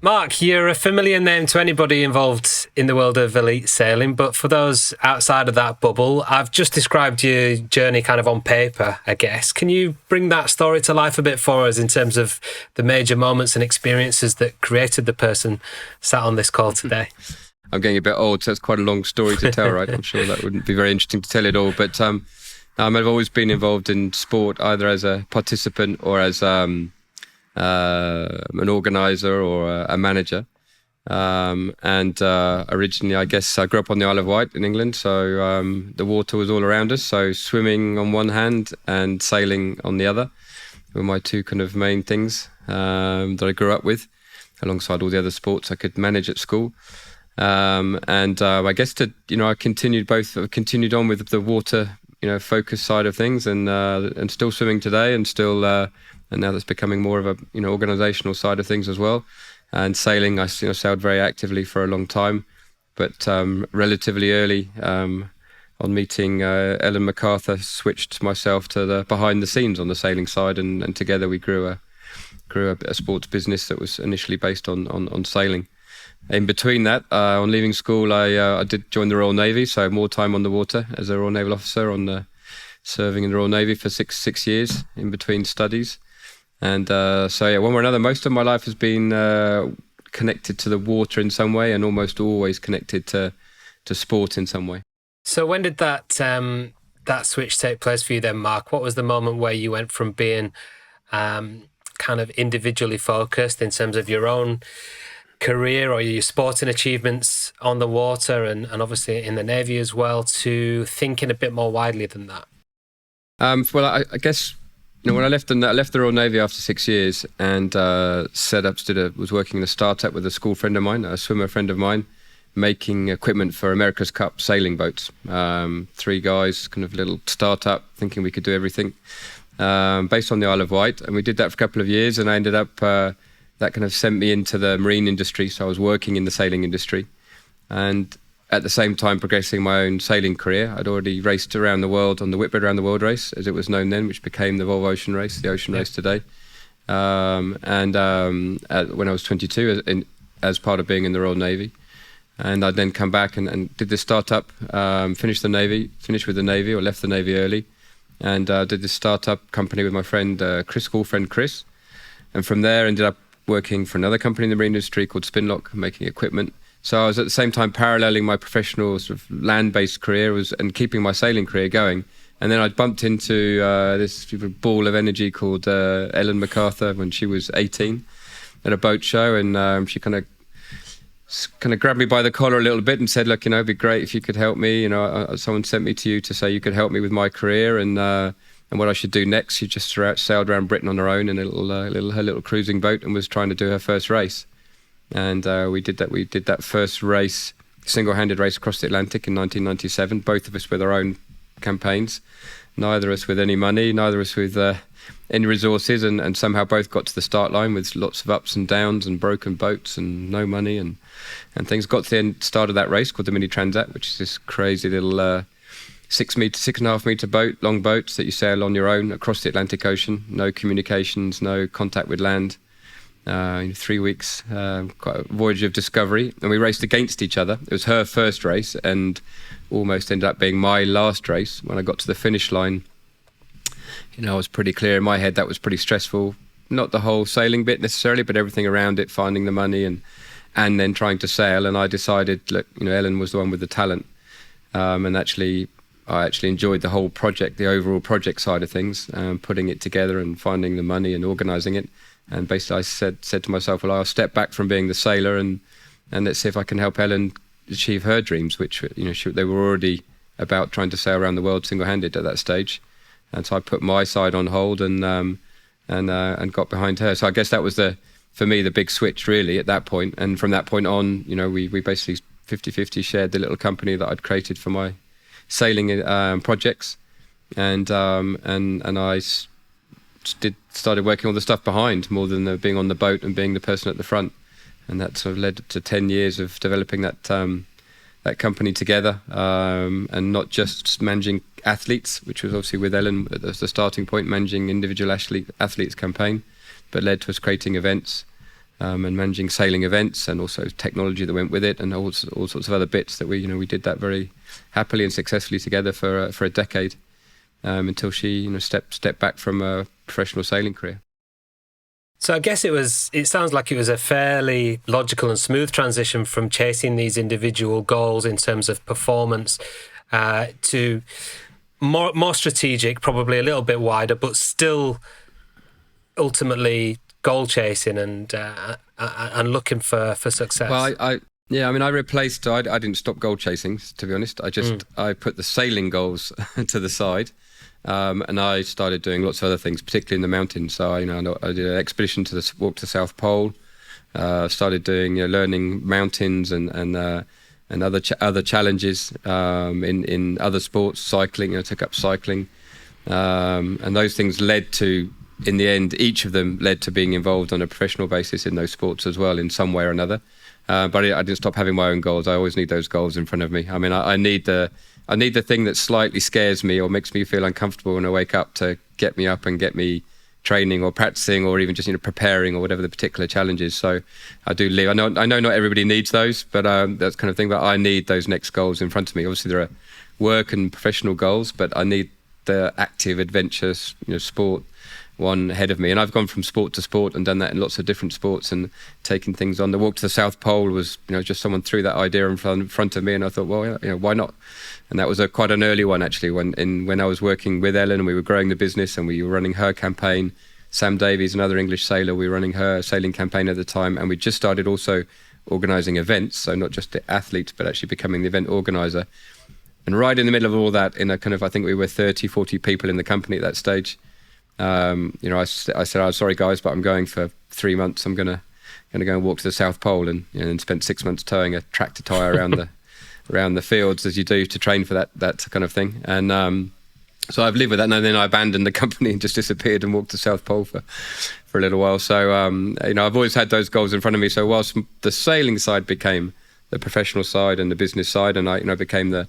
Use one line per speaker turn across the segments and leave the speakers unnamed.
Mark, you're a familiar name to anybody involved in the world of elite sailing, but for those outside of that bubble, I've just described your journey kind of on paper, I guess. Can you bring that story to life a bit for us in terms of the major moments and experiences that created the person sat on this call today?
I'm getting a bit old, so it's quite a long story to tell, right? I'm sure that wouldn't be very interesting to tell it all, but I've always been involved in sport, either as a participant or as an organizer or a manager. Originally, I guess I grew up on the Isle of Wight in England, so the water was all around us. So swimming on one hand and sailing on the other were my two kind of main things that I grew up with, alongside all the other sports I could manage at school. I guess I continued on with the water, focus side of things, and still swimming today, and still, and now that's becoming more of a, organizational side of things as well. And sailing, I sailed very actively for a long time, but relatively early on meeting Ellen Macarthur, switched myself to the behind the scenes on the sailing side, and together we grew a sports business that was initially based on sailing. In between that, on leaving school, I did join the Royal Navy, so more time on the water as a Royal Naval Officer, serving in the Royal Navy for six years in between studies. And one way or another, most of my life has been connected to the water in some way, and almost always connected to sport in some way.
So when did that switch take place for you then, Mark? What was the moment where you went from being kind of individually focused in terms of your own career or your sporting achievements on the water and obviously in the Navy as well, to thinking a bit more widely than that?
I guess, when I left the Royal Navy after 6 years and was working in a startup with a school friend of mine, a swimmer friend of mine, making equipment for America's Cup sailing boats. 3 guys, kind of little startup, thinking we could do everything, based on the Isle of Wight. And we did that for a couple of years, and I ended up, that kind of sent me into the marine industry. So I was working in the sailing industry, and at the same time progressing my own sailing career. I'd already raced around the world on the Whitbread Around the World race, as it was known then, which became the Volvo Ocean Race, the Ocean Race today. When I was 22, as part of being in the Royal Navy. And I'd then come back and did this startup, finished with the Navy, or left the Navy early, and did this startup company with my friend, school friend Chris. And from there ended up working for another company in the marine industry called Spinlock, making equipment. So I was at the same time paralleling my professional sort of land-based career and keeping my sailing career going. And then I bumped into this ball of energy called Ellen Macarthur when she was 18 at a boat show, and she kind of grabbed me by the collar a little bit and said, "Look, it'd be great if you could help me. Someone sent me to you to say you could help me with my career and what I should do next." She just sailed around Britain on her own in her little cruising boat, and was trying to do her first race. And we did that. We did that first race, single-handed race across the Atlantic in 1997. Both of us with our own campaigns. Neither of us with any money, neither of us with any resources, and somehow both got to the start line with lots of ups and downs and broken boats and no money and things. Got to the end, started that race called the Mini Transat, which is this crazy little 6.5 meter long boats that you sail on your own across the Atlantic Ocean. No communications, no contact with land. 3 weeks, quite a voyage of discovery, and we raced against each other. It was her first race and almost ended up being my last race. When I got to the finish line, I was pretty clear in my head that was pretty stressful. Not the whole sailing bit necessarily, but everything around it, finding the money and then trying to sail. And I decided, look, Ellen was the one with the talent, and I actually enjoyed the whole project, the overall project side of things, putting it together and finding the money and organising it. And basically I said to myself, well, I'll step back from being the sailor and let's see if I can help Ellen achieve her dreams, which, they were already about trying to sail around the world single-handed at that stage. And so I put my side on hold and got behind her. So I guess that was for me, the big switch really at that point. And from that point on, we basically 50-50 shared the little company that I'd created for my sailing projects. And I started working all the stuff behind more than being on the boat and being the person at the front, and that sort of led to 10 years of developing that company together, and not just managing athletes, which was obviously with Ellen at the starting point, managing individual athletes campaign, but led to us creating events and managing sailing events, and also technology that went with it, and all sorts of other bits that we did that very happily and successfully together for a decade, until she stepped back from a professional sailing career.
So I guess it sounds like it was a fairly logical and smooth transition from chasing these individual goals in terms of performance to more strategic, probably a little bit wider, but still ultimately goal chasing and looking for success.
Well, I replaced. I didn't stop goal chasing, to be honest. I put the sailing goals to the side. And I started doing lots of other things, particularly in the mountains. So I did an expedition to walk to the South Pole. Started doing learning mountains and other challenges in other sports, cycling. I took up cycling, and those things led to, in the end, each of them led to being involved on a professional basis in those sports as well, in some way or another. But I didn't stop having my own goals. I always need those goals in front of me. I mean, I need the thing that slightly scares me or makes me feel uncomfortable when I wake up to get me up and get me training or practicing or even just preparing or whatever the particular challenge is. So I do live. I know not everybody needs those, but that's kind of thing. But I need those next goals in front of me. Obviously, there are work and professional goals, but I need the active adventure, sport one ahead of me. And I've gone from sport to sport and done that in lots of different sports and taking things on. The walk to the South Pole was, just someone threw that idea in front of me, and I thought, well, why not? And that was quite an early one, actually, when I was working with Ellen and we were growing the business and we were running her campaign. Sam Davies, another English sailor, we were running her sailing campaign at the time, and we just started also organising events, so not just the athletes, but actually becoming the event organiser. And right in the middle of all that, in a kind of, I think we were 30, 40 people in the company at that stage, I said, "I'm sorry, guys, but I'm going for 3 months. I'm going to go and walk to the South Pole," and spent 6 months towing a tractor tyre around the fields, as you do to train for that kind of thing. And so I've lived with that, and then I abandoned the company and just disappeared and walked to South Pole for a little while. So I've always had those goals in front of me. So whilst the sailing side became the professional side and the business side, and I became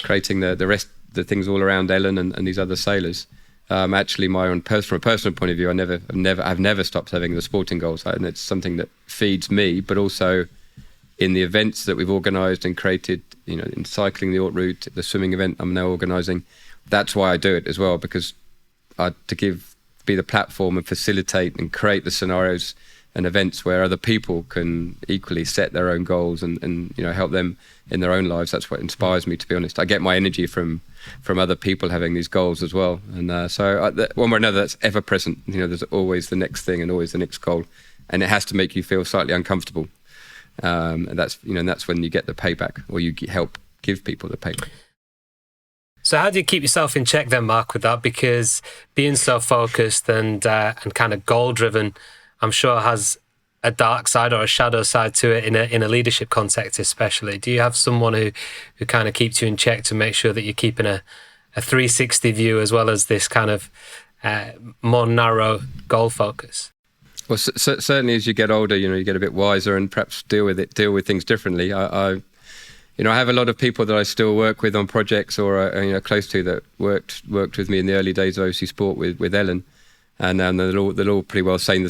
creating the rest, the things all around Ellen and these other sailors. Actually, from a personal point of view, I've never stopped having the sporting goals, and it's something that feeds me. But also, in the events that we've organised and created, in cycling the Haute Route, the swimming event I'm now organising, that's why I do it as well, because be the platform and facilitate and create the scenarios and events where other people can equally set their own goals and help them in their own lives. That's what inspires me, to be honest. I get my energy from other people having these goals as well, and so one way or another, that's ever present. There's always the next thing and always the next goal, and it has to make you feel slightly uncomfortable. And that's when you get the payback, or you help give people the payback.
So how do you keep yourself in check then, Mark, with that? Because being so focused and kind of goal-driven, I'm sure has a dark side or a shadow side to it in a leadership context especially. Do you have someone who kind of keeps you in check to make sure that you're keeping a 360 view as well as this kind of more narrow goal focus?
Well, certainly as you get older, you get a bit wiser and perhaps deal with things differently. I have a lot of people that I still work with on projects or are close to that worked with me in the early days of OC Sport with Ellen, and they'll all pretty well say the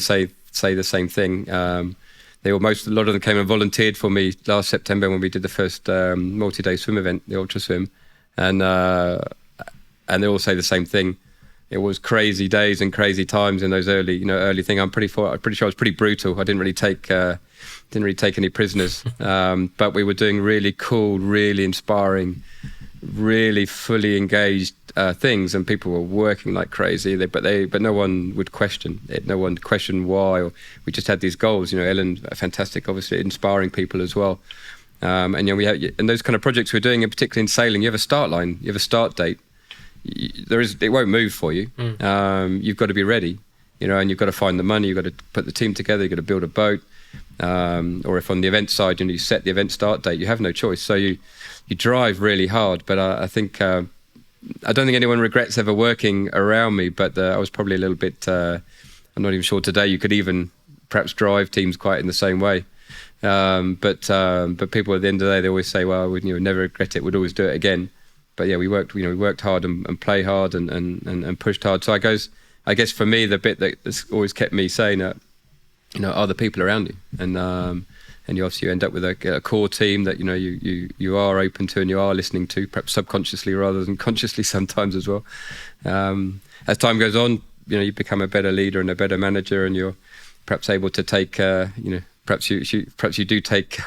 same thing. A lot of them came and volunteered for me last September when we did the first multi-day swim event, the Ultra Swim, and they all say the same thing. It was crazy days and crazy times in those early thing. I'm pretty sure I was pretty brutal. I didn't really take any prisoners, but we were doing really cool, really inspiring, really fully engaged things, and people were working like crazy. But no one would question it. No one questioned why. Or we just had these goals. Ellen, fantastic, obviously inspiring people as well. And we have, and those kind of projects we're doing, and particularly in sailing, you have a start line, you have a start date. It won't move for you. You've got to be ready, and you've got to find the money. You've got to put the team together. You've got to build a boat, or if on the event side, you set the event start date. You have no choice. So you drive really hard. But I think I don't think anyone regrets ever working around me. But I was probably a little bit. I'm not even sure today you could even perhaps drive teams quite in the same way. But people at the end of the day, they always say, "Well, we'd never regret it. We'd always do it again." But yeah, we worked hard and play hard and pushed hard. So I guess for me, the bit that's always kept me sane are the people around you, and you obviously end up with a core team that you are open to and you are listening to, perhaps subconsciously rather than consciously sometimes as well. As time goes on, you become a better leader and a better manager, and you're perhaps able to take perhaps you do take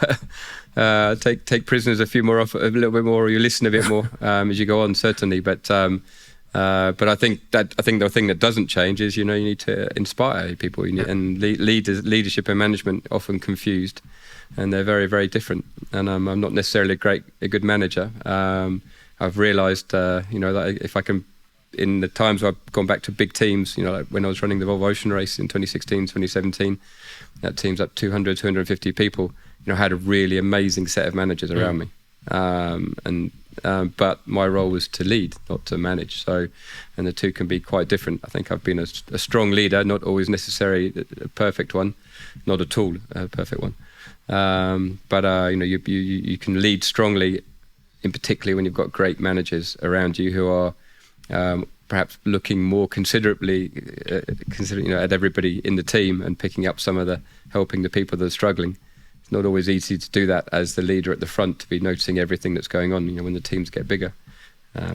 take prisoners a little bit more, or you listen a bit more as you go on, certainly. But I think the thing that doesn't change is you need to inspire people, and leadership and management often confused, and they're very, very different. And I'm not necessarily a good manager. I've realised that if I can, in the times where I've gone back to big teams, like when I was running the Volvo Ocean Race in 2016, 2017, that team's up 200, 250 people. I had a really amazing set of managers around me, but my role was to lead, not to manage. So, and the two can be quite different. I think I've been a strong leader, not always necessarily a perfect one, not at all a perfect one. But you can lead strongly, in particularly when you've got great managers around you who are perhaps looking more considerately, at everybody in the team and picking up helping the people that are struggling. It's not always easy to do that as the leader at the front, to be noticing everything that's going on, when the teams get bigger.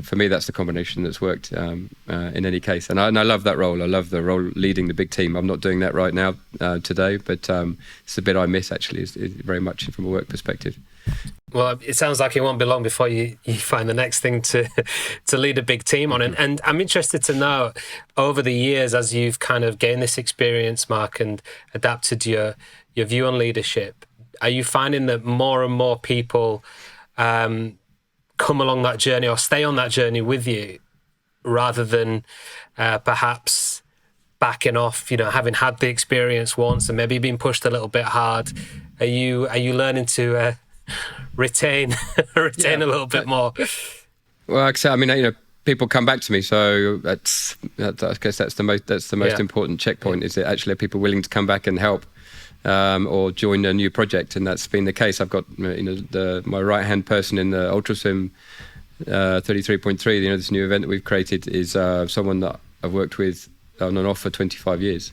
For me, that's the combination that's worked in any case. And I love that role. I love the role leading the big team. I'm not doing that right now today, but it's a bit I miss, actually, is very much from a work perspective.
Well, it sounds like it won't be long before you find the next thing to lead a big team on. And I'm interested to know, over the years, as you've kind of gained this experience, Mark, and adapted your view on leadership, are you finding that more and more people come along that journey or stay on that journey with you, rather than perhaps backing off, having had the experience once and maybe being pushed a little bit hard? Are you learning to retain a little bit more?
Well, I mean, people come back to me, so I guess that's the most important checkpoint. Is that actually are people willing to come back and help, or join a new project? And that's been the case. I've got my right hand person in the Ultra Swim 33.3. This new event that we've created is someone that I've worked with on and off for 25 years,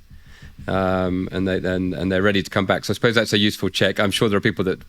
and they're ready to come back. So I suppose that's a useful check. I'm sure there are people that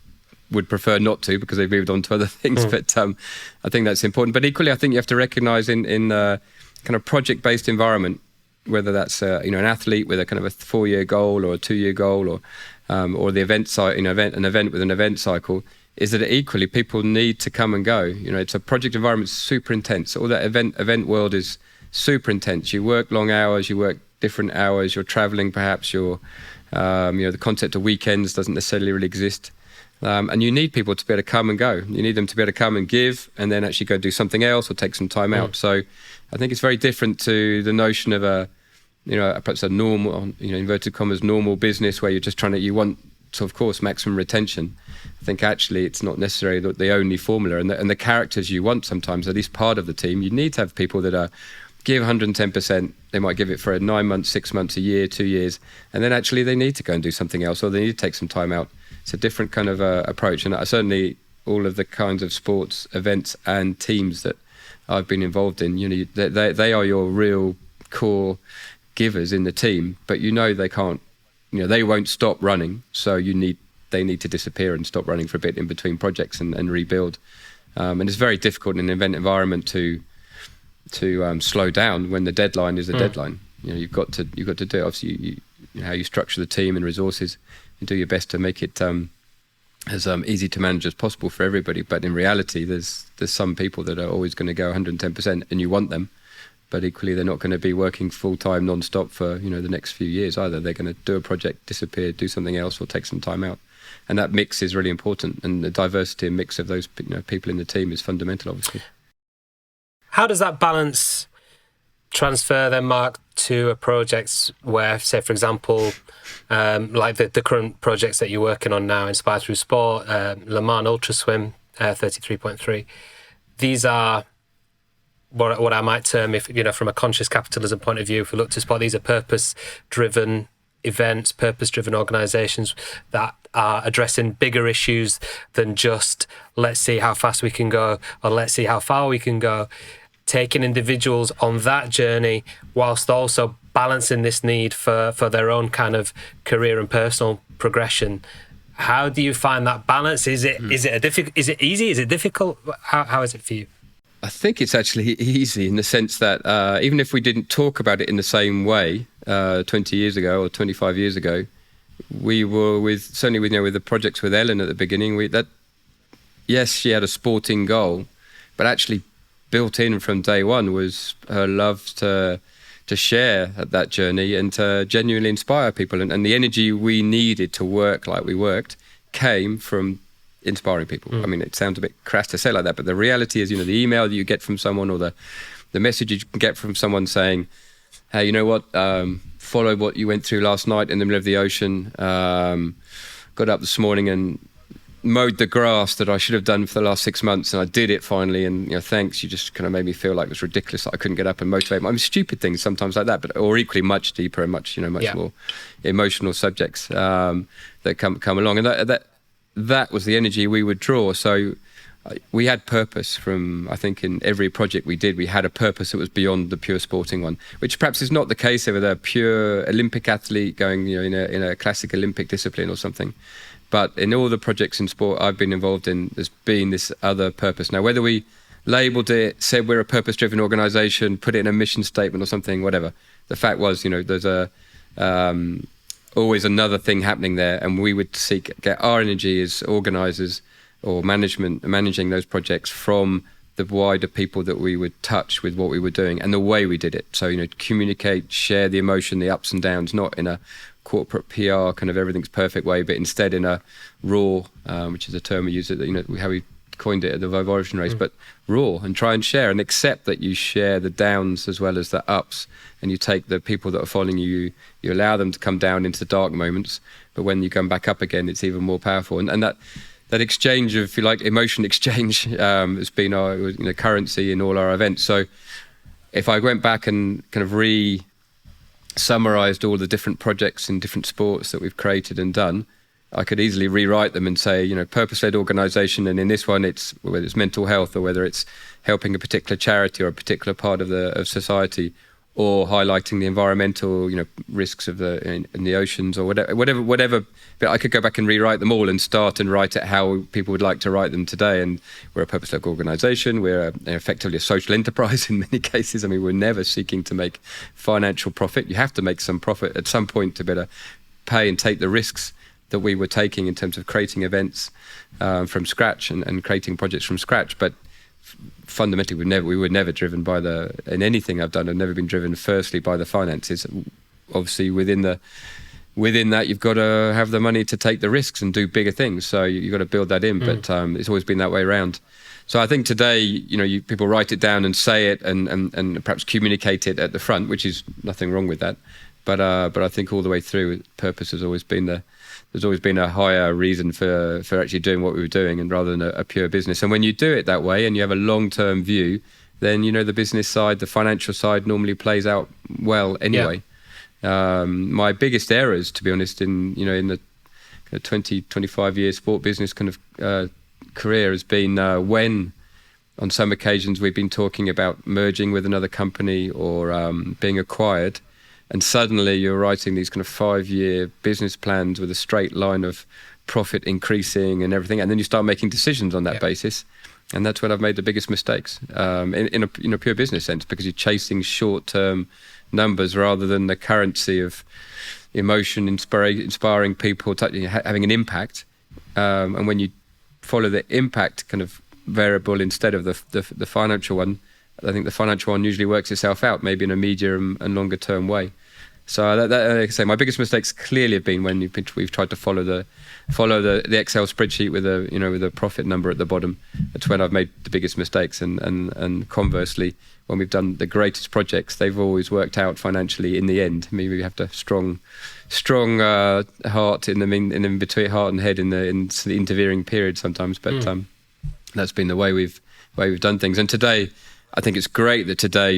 would prefer not to because they've moved on to other things, but I think that's important. But equally, I think you have to recognise in a kind of project-based environment, whether that's an athlete with a kind of a 4-year goal or a 2-year goal, or the an event with an event cycle, is that equally people need to come and go. It's a project environment, super intense. All that event world is super intense. You work long hours, you work different hours, you're travelling perhaps, the concept of weekends doesn't necessarily really exist. And you need people to be able to come and go. You need them to be able to come and give, and then actually go do something else or take some time out. So I think it's very different to the notion of perhaps a normal, inverted commas, normal business where you're just you want, of course, maximum retention. I think actually it's not necessarily the only formula, and the characters you want sometimes, at least part of the team, you need to have people that give 110%. They might give it for 9 months, 6 months, a year, 2 years, and then actually they need to go and do something else, or they need to take some time out. It's a different kind of approach, and certainly all of the kinds of sports events and teams that I've been involved in, they are your real core givers in the team, but they can't, they won't stop running, so they need to disappear and stop running for a bit in between projects and rebuild. And it's very difficult in an event environment to slow down when the deadline is the deadline. You've got to do it. Obviously, how you structure the team and resources, and do your best to make it as easy to manage as possible for everybody. But in reality, there's some people that are always going to go 110%, and you want them, but equally they're not going to be working full-time non-stop for the next few years either. They're going to do a project, disappear, do something else, or take some time out. And that mix is really important, and the diversity and mix of those people in the team is fundamental, obviously.
How does that balance transfer then, Mark, to a project where, say, for example, like the current projects that you're working on now, Inspired Through Sport, Le Mans Ultra Swim 33.3, these are what I might term, if from a conscious capitalism point of view, if we look to spot, these are purpose-driven events, purpose-driven organisations that are addressing bigger issues than just let's see how fast we can go or let's see how far we can go. taking individuals on that journey whilst also balancing this need for their own kind of career and personal progression. How do you find that balance? Is it easy? Is it difficult? How is it for you?
I think it's actually easy in the sense that even if we didn't talk about it in the same way 20 years ago or 25 years ago, we were with the projects with Ellen at the beginning. Yes, she had a sporting goal, but actually built in from day one was her love to share that journey and to genuinely inspire people. And the energy we needed to work like we worked came from inspiring people. I mean, it sounds a bit crass to say like that, but the reality is, the email that you get from someone or the message you can get from someone saying, hey, you know what, follow what you went through last night in the middle of the ocean, got up this morning and mowed the grass that I should have done for the last 6 months, and I did it finally, and thanks. You just kind of made me feel like it was ridiculous that I couldn't get up and motivate. Stupid things sometimes like that, but or equally much deeper and much more emotional subjects that come along, and that was the energy we would draw. So we had purpose from, I think, in every project we did, we had a purpose that was beyond the pure sporting one, which perhaps is not the case with a pure Olympic athlete going, in a classic Olympic discipline or something. But in all the projects in sport I've been involved in, there's been this other purpose. Now, whether we labelled it, said we're a purpose-driven organisation, put it in a mission statement or something, whatever, the fact was, there's always another thing happening there, and we would get our energy as organisers or managing those projects from the wider people that we would touch with what we were doing and the way we did it. So, communicate, share the emotion, the ups and downs, not in a corporate PR kind of everything's perfect way, but instead in a raw, which is a term we use at how we coined it at the Vivorigin race, but raw, and try and share and accept that you share the downs as well as the ups, and you take the people that are following you allow them to come down into dark moments, but when you come back up again, it's even more powerful. And that exchange of, if you like, emotion exchange has been our currency in all our events. So if I went back and kind of summarized all the different projects in different sports that we've created and done, I could easily rewrite them and say, purpose-led organisation, and in this one, it's whether it's mental health or whether it's helping a particular charity or a particular part of society, or highlighting the environmental, risks of in the oceans or whatever. But I could go back and rewrite them all and start and write it how people would like to write them today. And we're a purpose-led organisation. We're effectively a social enterprise in many cases. I mean, we're never seeking to make financial profit. You have to make some profit at some point to better pay and take the risks that we were taking in terms of creating events from scratch and creating projects from scratch. But fundamentally, we were never driven by in anything I've done, I've never been driven firstly by the finances. Obviously, within that, you've got to have the money to take the risks and do bigger things. So you've got to build that in, but it's always been that way around. So I think today, people write it down and say it and perhaps communicate it at the front, which is nothing wrong with that. But I think all the way through, purpose has always been there's always been a higher reason for actually doing what we were doing, and rather than a pure business. And when you do it that way and you have a long-term view, then the business side, the financial side normally plays out well anyway. Yeah. My biggest errors, to be honest, in the 20-25 year sport business kind of career has been when on some occasions we've been talking about merging with another company or being acquired, and suddenly you're writing these kind of 5-year business plans with a straight line of profit increasing and everything, and then you start making decisions on that basis, and that's when I've made the biggest mistakes in a pure business sense, because you're chasing short-term numbers rather than the currency of emotion, inspiring people, having an impact, and when you follow the impact kind of variable instead of the financial one, I think the financial one usually works itself out, maybe in a medium and longer term way. So like I say, my biggest mistakes clearly have been when we've tried to follow the Excel spreadsheet with a profit number at the bottom. That's when I've made the biggest mistakes. And conversely, when we've done the greatest projects, they've always worked out financially in the end. Maybe we have to strong heart in between heart and head in the intervening period sometimes. But that's been the way we've done things. And today, I think it's great that today,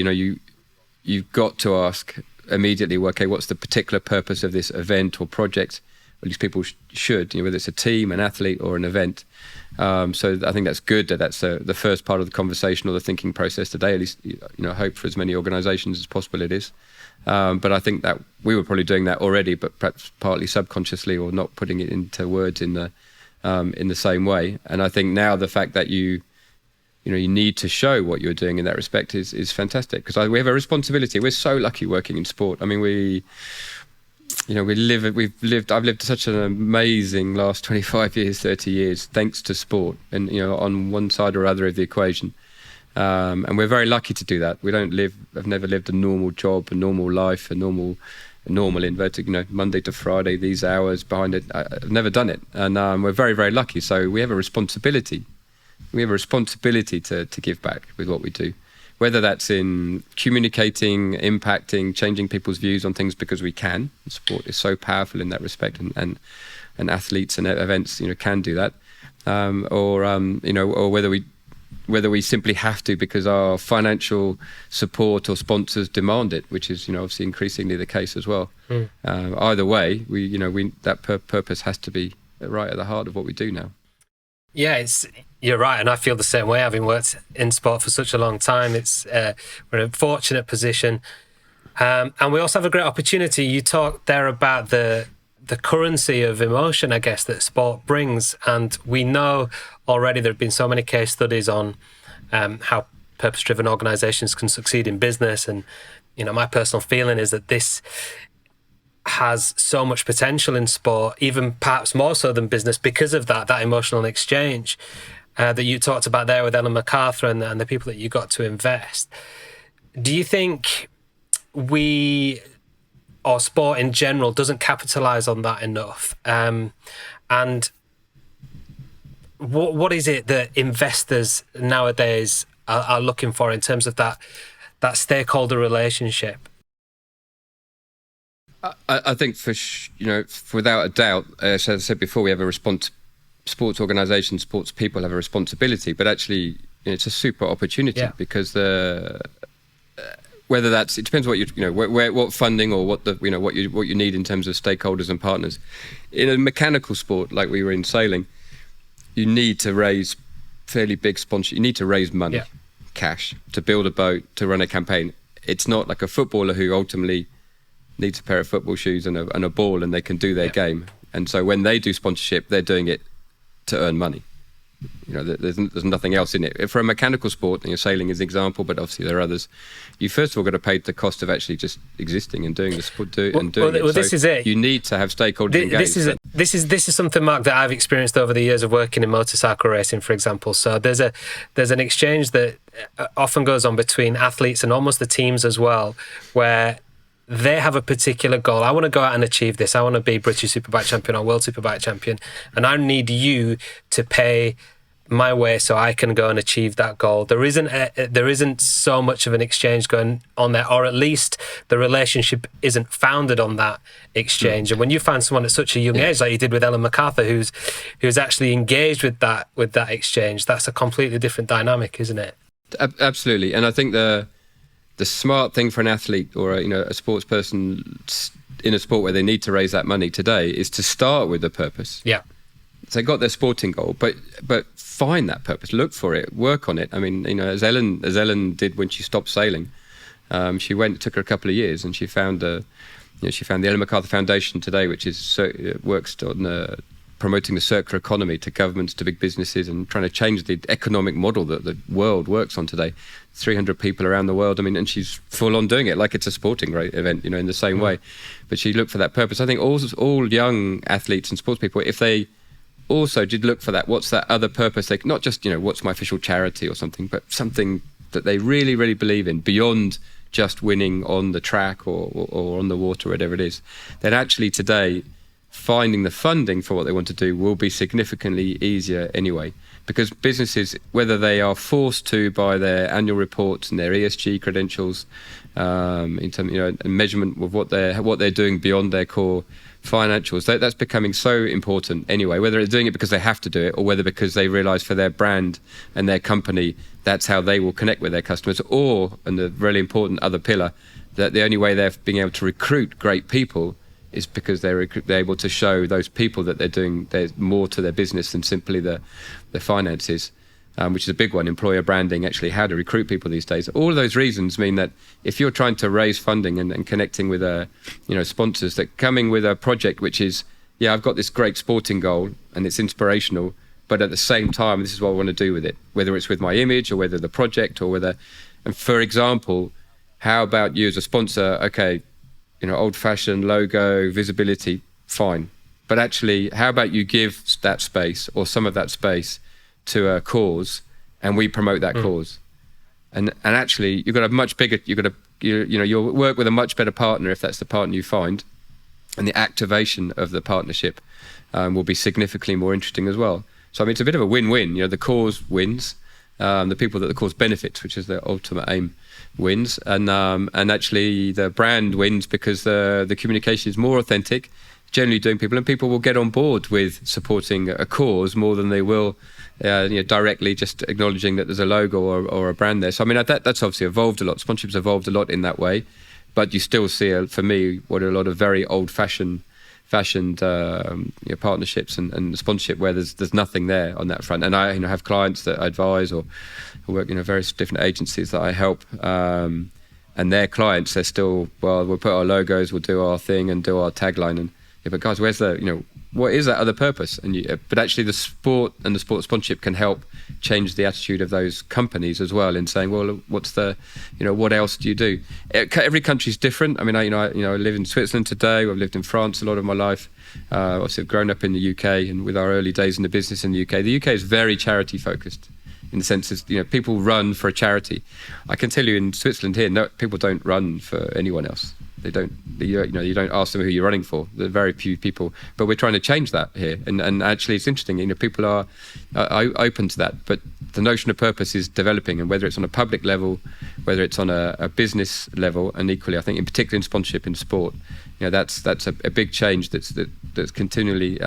you've got to ask immediately, okay, what's the particular purpose of this event or project? at least people should, whether it's a team, an athlete, or an event. So I think that's good. That's the first part of the conversation or the thinking process today. At least, I hope for as many organisations as possible it is. But I think that we were probably doing that already, but perhaps partly subconsciously or not putting it into words in the same way. And I think now the fact that you need to show what you're doing in that respect is fantastic, because we have a responsibility. We're so lucky working in sport. I mean, I've lived such an amazing last 25 years, 30 years, thanks to sport, and on one side or other of the equation. And we're very lucky to do that. I've never lived a normal job, a normal life, a normal inverted, Monday to Friday, these hours behind it. I've never done it. And we're very, very lucky. So we have a responsibility. We have a responsibility to give back with what we do, whether that's in communicating, impacting, changing people's views on things, because we can. Sport is so powerful in that respect, and athletes and events, can do that, or whether we simply have to because our financial support or sponsors demand it, which is obviously increasingly the case as well. Either way, that purpose has to be right at the heart of what we do now.
Yeah, you're right, and I feel the same way. Having worked in sport for such a long time, we're in a fortunate position, and we also have a great opportunity. You talked there about the currency of emotion, I guess, that sport brings, and we know already there have been so many case studies on how purpose-driven organisations can succeed in business, and my personal feeling is that this has so much potential in sport, even perhaps more so than business, because of that emotional exchange that you talked about there with Ellen Macarthur and the people that you got to invest. Do you think we, or sport in general, doesn't capitalise on that enough? And what is it that investors nowadays are looking for in terms of that stakeholder relationship?
I think without a doubt, as I said before, we have a response. Sports organisations, sports people have a responsibility, but actually, it's a super opportunity, because whether it depends what what funding or what you need in terms of stakeholders and partners. In a mechanical sport like we were in sailing, you need to raise fairly big sponsor. You need to raise money, cash, to build a boat, to run a campaign. It's not like a footballer who ultimately needs a pair of football shoes and a ball, and they can do their game. And so when they do sponsorship, they're doing it to earn money. There's nothing else in it. For a mechanical sport, sailing is an example, but obviously there are others. You first of all got to pay the cost of actually just existing and doing the sport
This is it.
You need to have stakeholders engaged.
This is something, Mark, that I've experienced over the years of working in motorcycle racing, for example. So there's an exchange that often goes on between athletes and almost the teams as well, where they have a particular goal. I want to go out and achieve this. I want to be British Superbike champion or World Superbike champion, and I need you to pay my way so I can go and achieve that goal. There isn't so much of an exchange going on there, or at least the relationship isn't founded on that exchange. And when you find someone at such a young age, like you did with Ellen Macarthur, who's actually engaged with that exchange, that's a completely different dynamic, isn't it?
Absolutely. And I think the smart thing for an athlete or a sports person in a sport where they need to raise that money today is to start with a purpose.
Yeah.
So they got their sporting goal, but find that purpose, look for it, work on it. I mean, as Ellen did when she stopped sailing, it took her a couple of years, and she found the Ellen Macarthur Foundation today, which works on promoting the circular economy to governments, to big businesses, and trying to change the economic model that the world works on today. 300 people around the world. I mean, and she's full on doing it like it's a sporting event, in the same way. But she looked for that purpose. I think all young athletes and sports people, if they also did look for that, what's that other purpose? They not just, what's my official charity or something, but something that they really, really believe in beyond just winning on the track or on the water, whatever it is. Then actually today, finding the funding for what they want to do will be significantly easier anyway, because businesses, whether they are forced to by their annual reports and their ESG credentials, in terms, and measurement of what they're doing beyond their core financials, that's becoming so important anyway, whether they're doing it because they have to do it or whether because they realize for their brand and their company that's how they will connect with their customers, and the really important other pillar, that the only way they're being able to recruit great people is because they're able to show those people that there's more to their business than simply the finances, which is a big one. Employer branding, actually how to recruit people these days. All of those reasons mean that if you're trying to raise funding and connecting with sponsors, that coming with a project which is, yeah, I've got this great sporting goal and it's inspirational, but at the same time, this is what I want to do with it, whether it's with my image or whether the project or whether, and for example, how about you as a sponsor, okay, old-fashioned logo, visibility, fine. But actually, how about you give that space or some of that space to a cause and we promote that cause? And actually, you've got a much bigger, you'll work with a much better partner if that's the partner you find. And the activation of the partnership will be significantly more interesting as well. So, I mean, it's a bit of a win-win. The cause wins, the people that the cause benefits, which is the ultimate aim, wins, and actually the brand wins because the communication is more authentic, generally doing people, and people will get on board with supporting a cause more than they will directly just acknowledging that there's a logo or a brand there. So, I mean, that's obviously evolved a lot. Sponsorship's evolved a lot in that way, but you still see, for me, what are a lot of very old-fashioned partnerships and sponsorship where there's nothing there on that front. And I have clients that I advise or work various different agencies that I help, and their clients, they're still, well, we'll put our logos, we'll do our thing and do our tagline, and but guys, where's what is that other purpose? And but actually the sport and the sport sponsorship can help change the attitude of those companies as well in saying, well, what's what else do you do? Every country's different. I mean, I live in Switzerland today. I've lived in France a lot of my life. Obviously, I've grown up in the UK, and with our early days in the business in the UK. The UK is very charity focused, in the sense that people run for a charity. I can tell you in Switzerland here, no, people don't run for anyone else. They don't. You don't ask them who you're running for. There are very few people, but we're trying to change that here. And actually, it's interesting. People are open to that. But the notion of purpose is developing, and whether it's on a public level, whether it's on a business level, and equally, I think, in particular in sponsorship in sport, that's a big change that's continually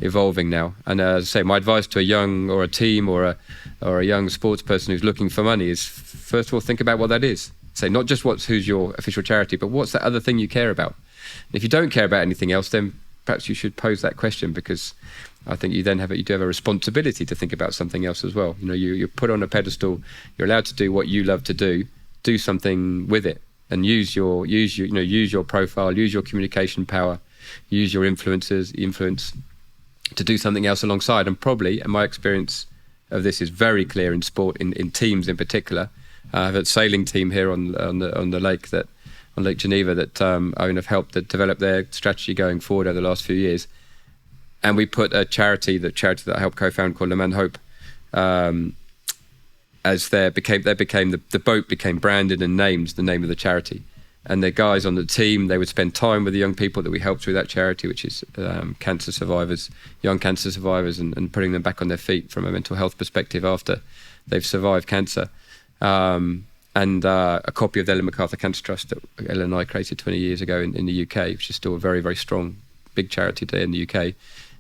evolving now. And as I say, my advice to a young or a team or a young sports person who's looking for money is, first of all, think about what that is. Say not just who's your official charity, but what's that other thing you care about? And if you don't care about anything else, then perhaps you should pose that question, because I think you do have a responsibility to think about something else as well. You're put on a pedestal. You're allowed to do what you love to do something with it, and use your profile, use your communication power, use your influence to do something else alongside. And probably, and my experience of this is very clear in sport, in teams in particular. I have a sailing team here on the lake on Lake Geneva that have helped to develop their strategy going forward over the last few years. And we put the charity that I helped co-found called Le Man Hope, as the boat became branded and named the name of the charity. And the guys on the team, they would spend time with the young people that we helped through that charity, which is cancer survivors, young cancer survivors, and putting them back on their feet from a mental health perspective after they've survived cancer. And a copy of the Ellen Macarthur Cancer Trust that Ellen and I created 20 years ago in the UK, which is still a very, very strong, big charity today in the UK.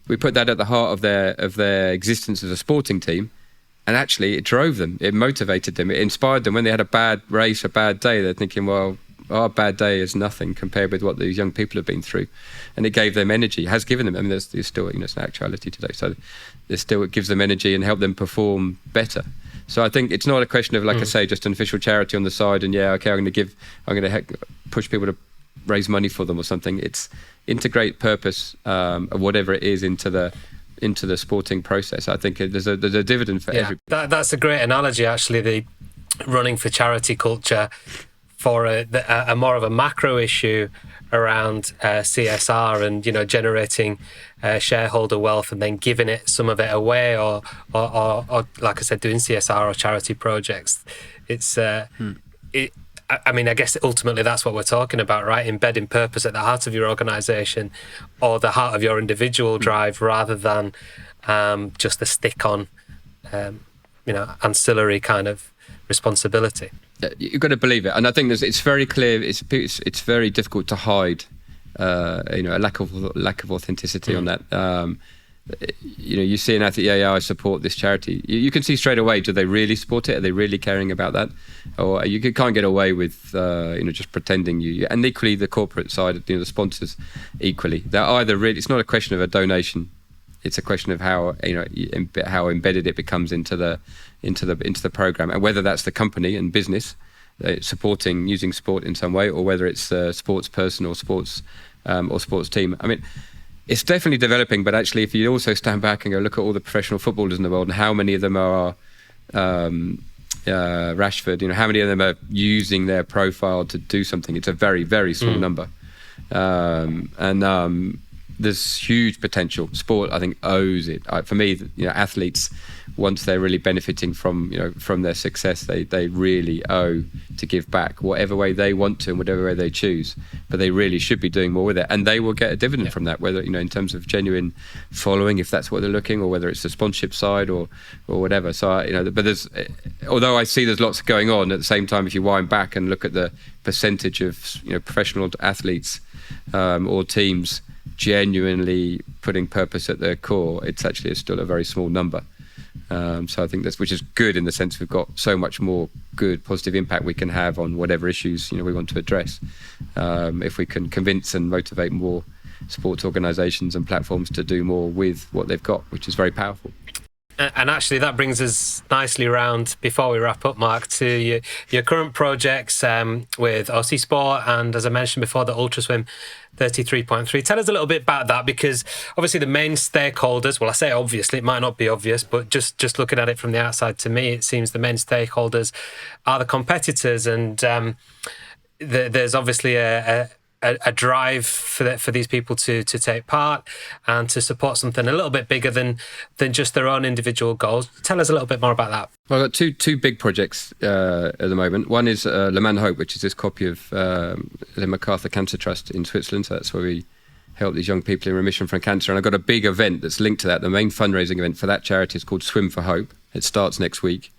We put that at the heart of their existence as a sporting team, and actually it drove them, it motivated them, it inspired them. When they had a bad race, a bad day, they're thinking, well, our bad day is nothing compared with what these young people have been through. And it gave them energy, it has given them, I mean, there's still, it's an actuality today, so it gives them energy and help them perform better. So I think it's not a question of, like I say, just an official charity on the side and I'm going to push people to raise money for them or something. It's integrate purpose of whatever it is into the sporting process. I think there's a dividend for everybody.
That's a great analogy, actually, the running for charity culture for a more of a macro issue around CSR and generating shareholder wealth and then giving some of it away or like I said, doing CSR or charity projects. It's I mean, I guess ultimately that's what we're talking about, right? Embedding purpose at the heart of your organisation or the heart of your individual drive, rather than just a stick-on, ancillary kind of responsibility.
You've got to believe it, and I think it's very clear. It's very difficult to hide, a lack of authenticity on that. you see an athlete, yeah, I support this charity. You can see straight away, do they really support it? Are they really caring about that? Or you can't get away with, just pretending you. And equally, the corporate side, the sponsors, equally, they're either really. It's not a question of a donation. It's a question of how how embedded it becomes into the program, and whether that's the company and business supporting using sport in some way, or whether it's a sports person or sports team. I mean, it's definitely developing, but actually, if you also stand back and go look at all the professional footballers in the world and how many of them are Rashford, how many of them are using their profile to do something? It's a very, very small number, and there's huge potential. Sport, I think, owes it. For me, athletes, once they're really benefiting from their success, they really owe to give back whatever way they want to and whatever way they choose. But they really should be doing more with it, and they will get a dividend from that. Whether in terms of genuine following, if that's what they're looking, or whether it's the sponsorship side or whatever. So but although I see there's lots going on, at the same time, if you wind back and look at the percentage of professional athletes or teams genuinely putting purpose at their core, it's actually still a very small number. So I think which is good in the sense we've got so much more good positive impact we can have on whatever issues we want to address, if we can convince and motivate more sports organisations and platforms to do more with what they've got, which is very powerful.
And actually, that brings us nicely around, before we wrap up, Mark, to your current projects with OC Sport and, as I mentioned before, the Ultra Swim 33.3. Tell us a little bit about that, because obviously the main stakeholders, well, I say obviously, it might not be obvious, but just looking at it from the outside, to me, it seems the main stakeholders are the competitors, and there's obviously a drive for these people to take part and to support something a little bit bigger than just their own individual goals. Tell us a little bit more about that.
Well, I've got two big projects at the moment. One is Le Mans Hope, which is this copy of Ellen Macarthur Cancer Trust in Switzerland. So that's where we help these young people in remission from cancer. And I've got a big event that's linked to that. The main fundraising event for that charity is called Swim for Hope. It starts next week.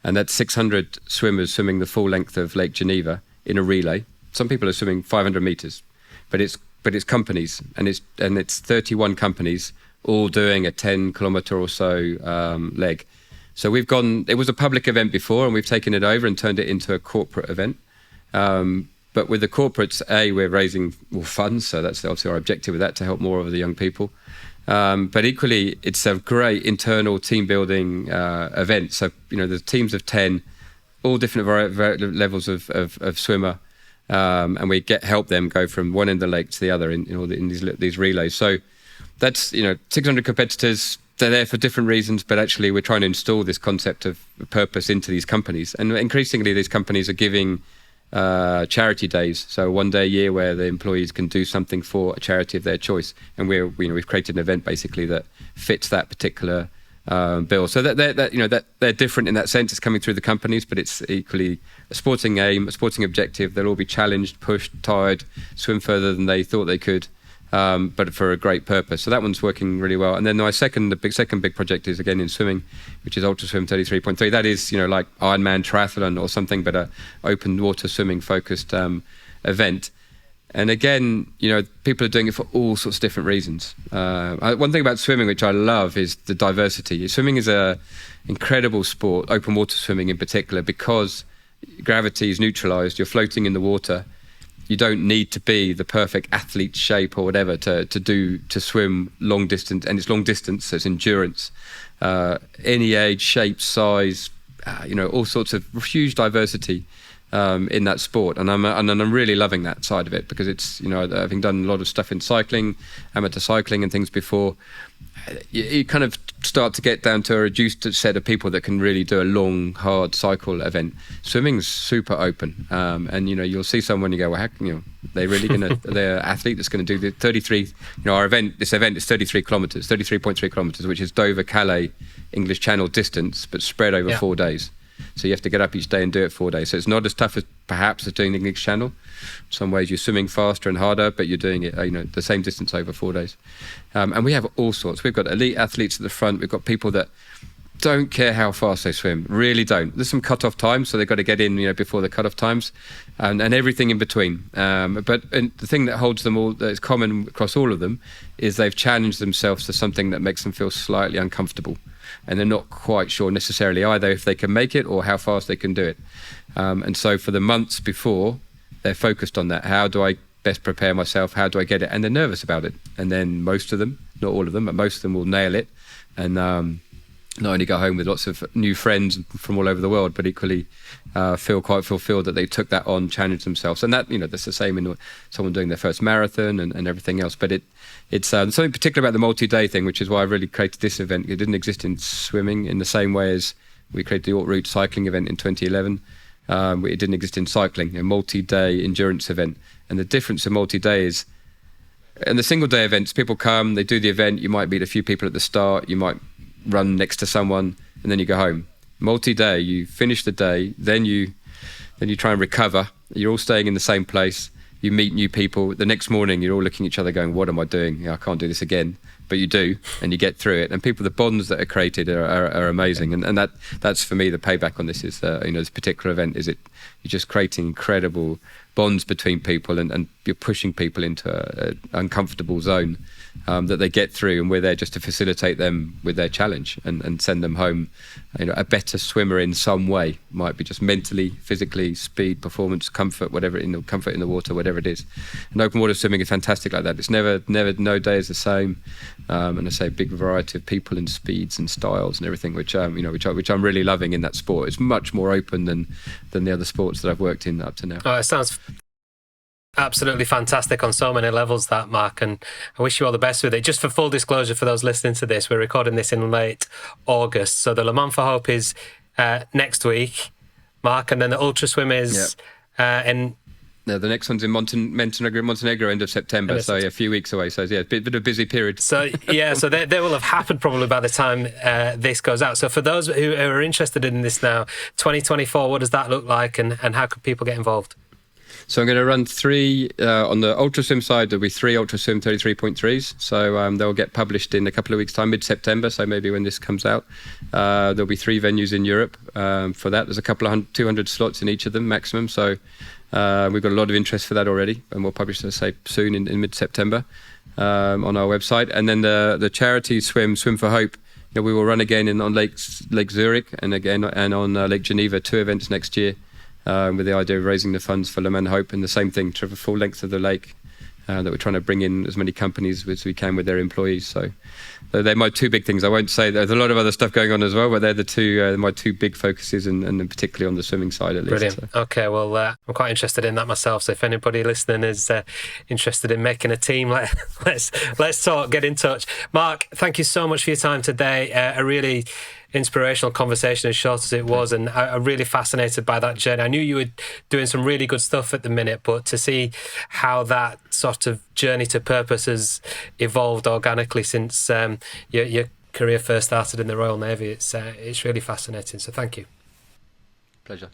And that's 600 swimmers swimming the full length of Lake Geneva in a relay. Some people are swimming 500 meters, but it's companies, and it's 31 companies all doing a 10-kilometer or so leg. So it was a public event before, and we've taken it over and turned it into a corporate event. But with the corporates, we're raising more funds, so that's obviously our objective with that, to help more of the young people. But equally, it's a great internal team building event. So there's teams of 10, all different levels of swimmer. And we help them go from one end of the lake to the other in these relays. So that's 600 competitors. They're there for different reasons, but actually we're trying to install this concept of purpose into these companies. And increasingly, these companies are giving charity days, so one day a year where the employees can do something for a charity of their choice. And we've created an event basically that fits that particular bill. So that they're different in that sense. It's coming through the companies, but it's equally a sporting aim, a sporting objective. They'll all be challenged, pushed, tired, swim further than they thought they could, but for a great purpose. So that one's working really well. And then my second big project is again in swimming, which is Ultra Swim 33.3. That is like Ironman triathlon or something, but a open water swimming focused event. And again, people are doing it for all sorts of different reasons. One thing about swimming, which I love, is the diversity. Swimming is an incredible sport, open water swimming in particular, because gravity is neutralised. You're floating in the water. You don't need to be the perfect athlete shape or whatever to swim long distance, and it's long distance, so it's endurance. Any age, shape, size, all sorts of huge diversity. In that sport, and I'm really loving that side of it, because it's having done a lot of stuff in cycling, amateur cycling and things before, you kind of start to get down to a reduced set of people that can really do a long, hard cycle event. Swimming's super open, and you'll see someone, you go, well, heck, they're really gonna they're an athlete that's going to do the 33. This event is 33 kilometers, 33.3 kilometers, which is Dover Calais English Channel distance, but spread over 4 days. So you have to get up each day and do it 4 days. So it's not as tough as perhaps as doing the English Channel. In some ways you're swimming faster and harder, but you're doing it, the same distance over 4 days. And we have all sorts. We've got elite athletes at the front. We've got people that don't care how fast they swim, really don't. There's some cut-off times, so they've got to get in, before the cut-off times, and everything in between. But the thing that holds them all, that's common across all of them, is they've challenged themselves to something that makes them feel slightly uncomfortable, and they're not quite sure necessarily either if they can make it or how fast they can do it. And so for the months before, they're focused on that. How do I best prepare myself? How do I get it? And they're nervous about it. And then most of them, not all of them, but most of them will nail it, and not only go home with lots of new friends from all over the world, but equally feel quite fulfilled that they took that on, challenged themselves. And that, that's the same in someone doing their first marathon and everything else. But it's something particular about the multi-day thing, which is why I really created this event. It didn't exist in swimming in the same way as we created the Haute Route cycling event in 2011. It didn't exist in cycling, a multi-day endurance event. And the difference in multi-day is, in the single-day events, people come, they do the event, you might meet a few people at the start, you might run next to someone, and then you go home. Multi-day, you finish the day, then you try and recover. You're all staying in the same place. You meet new people. The next morning, you're all looking at each other going, what am I doing? I can't do this again. But you do, and you get through it. And the bonds that are created are amazing. And that's for me, the payback on this is, this particular event is you're just creating incredible bonds between people, and you're pushing people into an uncomfortable zone that they get through, and we're there just to facilitate them with their challenge and send them home, a better swimmer in some way. Might be just mentally, physically, speed, performance, comfort, whatever, comfort in the water, whatever it is. And open water swimming is fantastic like that. It's never, no day is the same. And I say a big variety of people and speeds and styles and everything, which I'm really loving in that sport. It's much more open than the other sports that I've worked in up to now.
Oh, it sounds absolutely fantastic on so many levels, that, Mark, and I wish you all the best with it. Just for full disclosure for those listening to this, we're recording this in late August, so the Le Mans for Hope is next week, Mark, and then the Ultra Swim is in...
No, the next one's in Montenegro, end of September, so a few weeks away. So a bit of a busy period.
So so they will have happened probably by the time this goes out. So for those who are interested in this now, 2024, what does that look like, and how can people get involved?
So I'm going to run 3 on the Ultra Swim side. There'll be 3 Ultra Swim 33.3s. So they'll get published in a couple of weeks' time, mid-September. So maybe when this comes out, there'll be 3 venues in Europe for that. There's a couple of 200 slots in each of them maximum. So we've got a lot of interest for that already, and we'll publish, as I say, soon in mid-September on our website. And then the charity Swim for Hope, we will run again on Lake Zurich and on Lake Geneva, 2 events next year. With the idea of raising the funds for Le Mans Hope, and the same thing, to the full length of the lake, that we're trying to bring in as many companies as we can with their employees. So they're my 2 big things. I won't say there's a lot of other stuff going on as well, but they're the 2 my 2 big focuses, and particularly on the swimming side at least.
Brilliant.
So.
Okay, well, I'm quite interested in that myself. So if anybody listening is interested in making a team, let's talk. Get in touch. Mark, thank you so much for your time today. A really inspirational conversation, as short as it was, and I'm really fascinated by that journey. I knew you were doing some really good stuff at the minute, but to see how that sort of journey to purpose has evolved organically since your career first started in the Royal Navy, it's really fascinating. So thank you.
Pleasure.